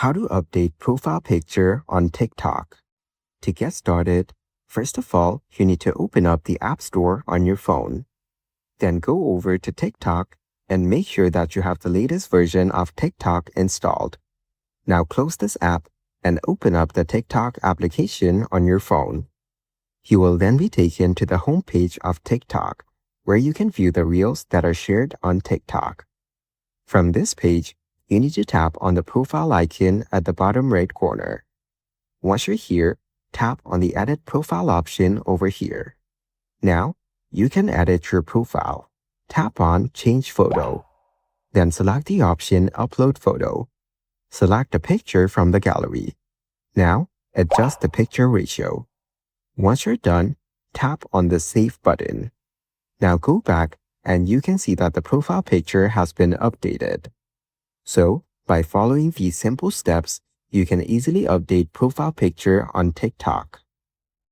How to update profile picture on TikTok. To get started, first of all, you need to open up the App Store on your phone. Then go over to TikTok and make sure that you have the latest version of TikTok installed. Now close this app and open up the TikTok application on your phone. You will then be taken to the homepage of TikTok, where you can view the reels that are shared on TikTok. From this page, you need to tap on the profile icon at the bottom right corner. Once you're here, tap on the Edit Profile option over here. Now, you can edit your profile. Tap on Change Photo. Then select the option Upload Photo. Select a picture from the gallery. Now, adjust the picture ratio. Once you're done, tap on the Save button. Now go back and you can see that the profile picture has been updated. So, by following these simple steps, you can easily update profile picture on TikTok.